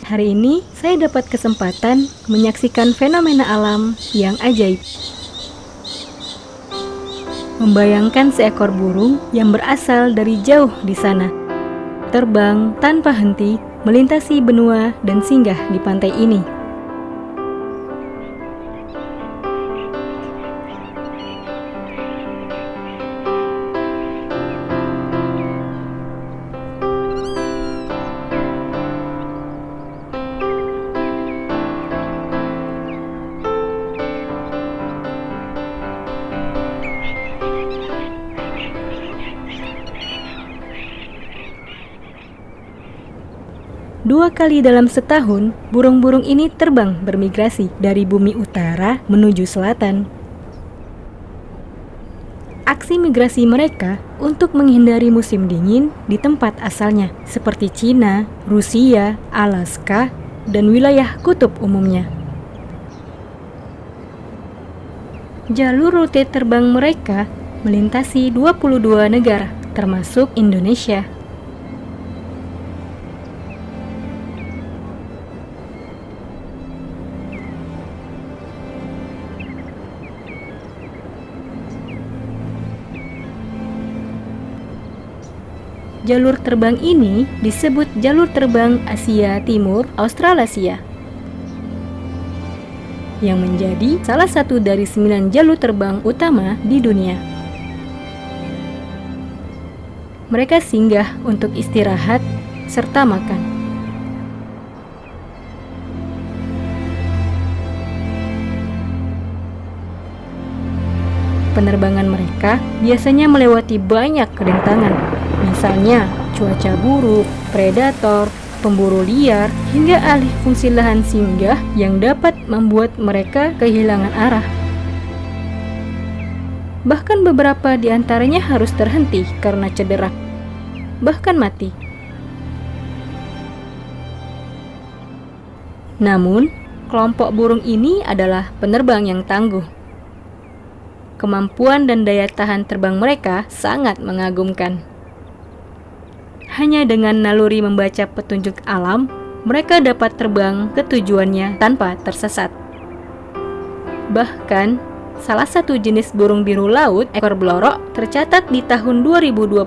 Hari ini saya dapat kesempatan menyaksikan fenomena alam yang ajaib. Membayangkan seekor burung yang berasal dari jauh di sana, terbang tanpa henti, melintasi benua dan singgah di pantai ini. Dua kali dalam setahun, burung-burung ini terbang bermigrasi dari bumi utara menuju selatan. Aksi migrasi mereka untuk menghindari musim dingin di tempat asalnya, seperti Cina, Rusia, Alaska, dan wilayah kutub umumnya. Jalur rute terbang mereka melintasi 22 negara, termasuk Indonesia. Jalur terbang ini disebut Jalur Terbang Asia Timur Australasia, yang menjadi salah satu dari 9 jalur terbang utama di dunia. Mereka singgah untuk istirahat serta makan. Penerbangan mereka biasanya melewati banyak rintangan, misalnya cuaca buruk, predator, pemburu liar, hingga alih fungsi lahan singgah yang dapat membuat mereka kehilangan arah. Bahkan beberapa di antaranya harus terhenti karena cedera, bahkan mati. Namun, kelompok burung ini adalah penerbang yang tangguh. Kemampuan dan daya tahan terbang mereka sangat mengagumkan. Hanya dengan naluri membaca petunjuk alam, mereka dapat terbang ke tujuannya tanpa tersesat. Bahkan, salah satu jenis burung biru laut, ekor belorok, tercatat di tahun 2022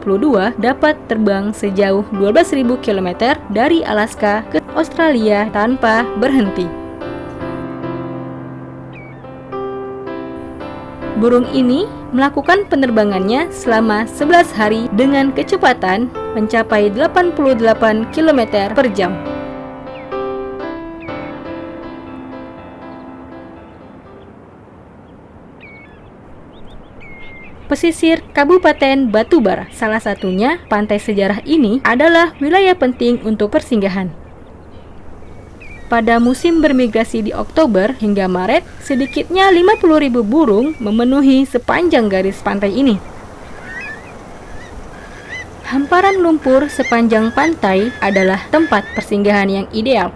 dapat terbang sejauh 12.000 km dari Alaska ke Australia tanpa berhenti. Burung ini melakukan penerbangannya selama 11 hari dengan kecepatan mencapai 88 km per jam. Pesisir Kabupaten Batubara, salah satunya pantai sejarah ini adalah wilayah penting untuk persinggahan. Pada musim bermigrasi di Oktober hingga Maret, sedikitnya 50.000 burung memenuhi sepanjang garis pantai ini. Hamparan lumpur sepanjang pantai adalah tempat persinggahan yang ideal.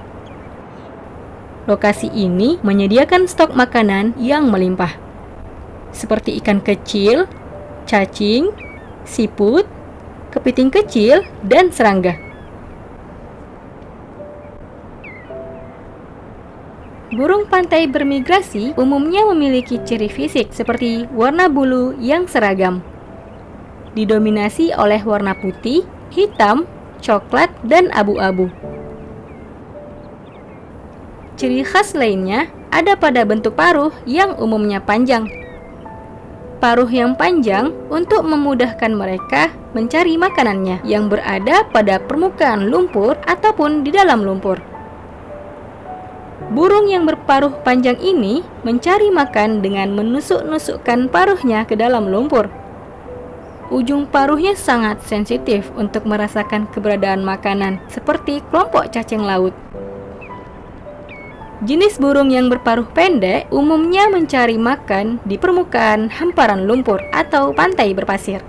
Lokasi ini menyediakan stok makanan yang melimpah, seperti ikan kecil, cacing, siput, kepiting kecil, dan serangga. Burung pantai bermigrasi umumnya memiliki ciri fisik seperti warna bulu yang seragam, didominasi oleh warna putih, hitam, coklat, dan abu-abu. Ciri khas lainnya ada pada bentuk paruh yang umumnya panjang. Paruh yang panjang untuk memudahkan mereka mencari makanannya yang berada pada permukaan lumpur ataupun di dalam lumpur. Burung yang berparuh panjang ini mencari makan dengan menusuk-nusukkan paruhnya ke dalam lumpur. Ujung paruhnya sangat sensitif untuk merasakan keberadaan makanan, seperti kelompok cacing laut. Jenis burung yang berparuh pendek umumnya mencari makan di permukaan hamparan lumpur atau pantai berpasir.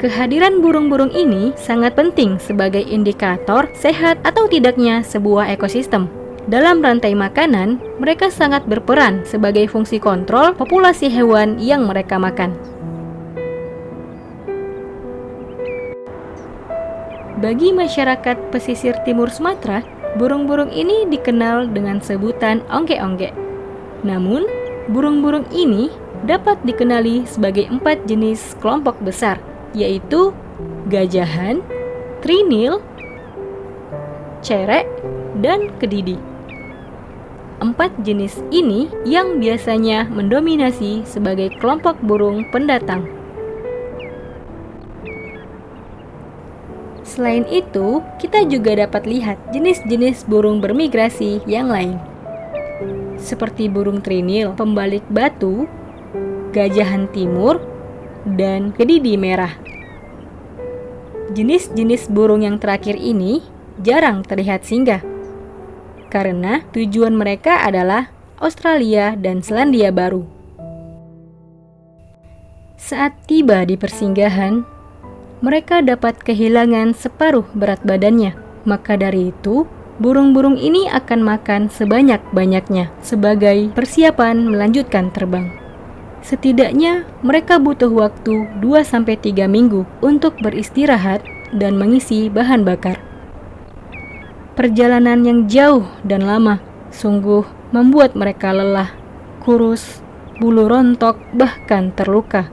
Kehadiran burung-burung ini sangat penting sebagai indikator sehat atau tidaknya sebuah ekosistem. Dalam rantai makanan, mereka sangat berperan sebagai fungsi kontrol populasi hewan yang mereka makan. Bagi masyarakat pesisir timur Sumatera, burung-burung ini dikenal dengan sebutan ongge-ongge. Namun, burung-burung ini dapat dikenali sebagai 4 jenis kelompok besar, yaitu gajahan, trinil, cerek, dan kedidi. 4 jenis ini yang biasanya mendominasi sebagai kelompok burung pendatang. Selain itu, kita juga dapat lihat jenis-jenis burung bermigrasi yang lain, seperti burung trinil, pembalik batu, gajahan timur, dan kedidi merah. Jenis-jenis burung yang terakhir ini jarang terlihat singgah, karena tujuan mereka adalah Australia dan Selandia Baru. Saat tiba di persinggahan, mereka dapat kehilangan separuh berat badannya. Maka dari itu, burung-burung ini akan makan sebanyak-banyaknya sebagai persiapan melanjutkan terbang. Setidaknya mereka butuh waktu 2-3 minggu untuk beristirahat dan mengisi bahan bakar. Perjalanan yang jauh dan lama sungguh membuat mereka lelah, kurus, bulu rontok, bahkan terluka.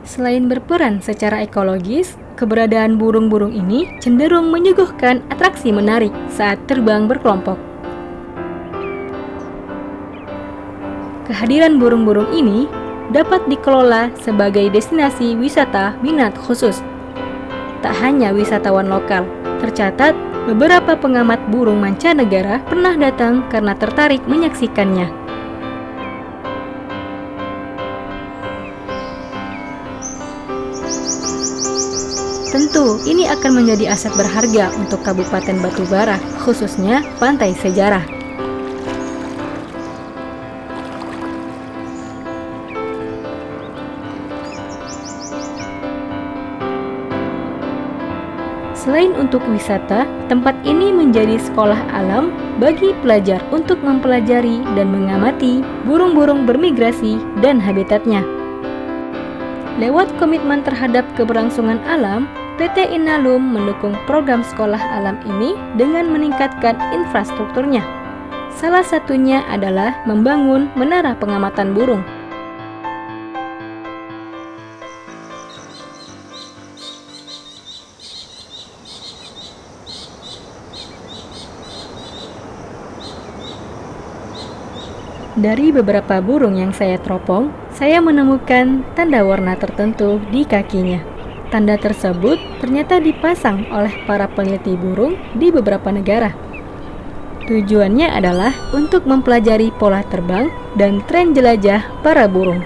Selain berperan secara ekologis, keberadaan burung-burung ini cenderung menyuguhkan atraksi menarik saat terbang berkelompok. Kehadiran burung-burung ini dapat dikelola sebagai destinasi wisata minat khusus. Tak hanya wisatawan lokal, tercatat beberapa pengamat burung mancanegara pernah datang karena tertarik menyaksikannya. Tentu, ini akan menjadi aset berharga untuk Kabupaten Batubara, khususnya Pantai Sejarah. Selain untuk wisata, tempat ini menjadi sekolah alam bagi pelajar untuk mempelajari dan mengamati burung-burung bermigrasi dan habitatnya. Lewat komitmen terhadap keberlangsungan alam, PT Inalum mendukung program sekolah alam ini dengan meningkatkan infrastrukturnya. Salah satunya adalah membangun menara pengamatan burung. Dari beberapa burung yang saya teropong, saya menemukan tanda warna tertentu di kakinya. Tanda tersebut ternyata dipasang oleh para peneliti burung di beberapa negara. Tujuannya adalah untuk mempelajari pola terbang dan tren jelajah para burung.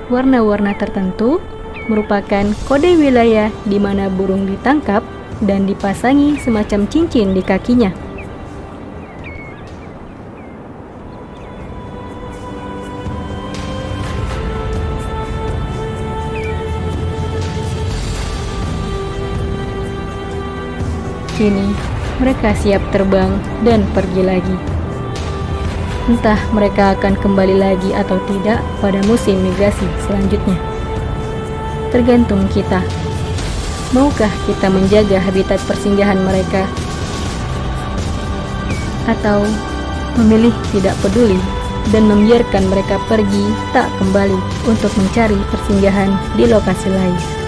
Warna-warna tertentu merupakan kode wilayah di mana burung ditangkap dan dipasangi semacam cincin di kakinya. Kini, mereka siap terbang dan pergi lagi. Entah mereka akan kembali lagi atau tidak pada musim migrasi selanjutnya. Tergantung kita. Maukah kita menjaga habitat persinggahan mereka? Atau memilih tidak peduli dan membiarkan mereka pergi tak kembali untuk mencari persinggahan di lokasi lain?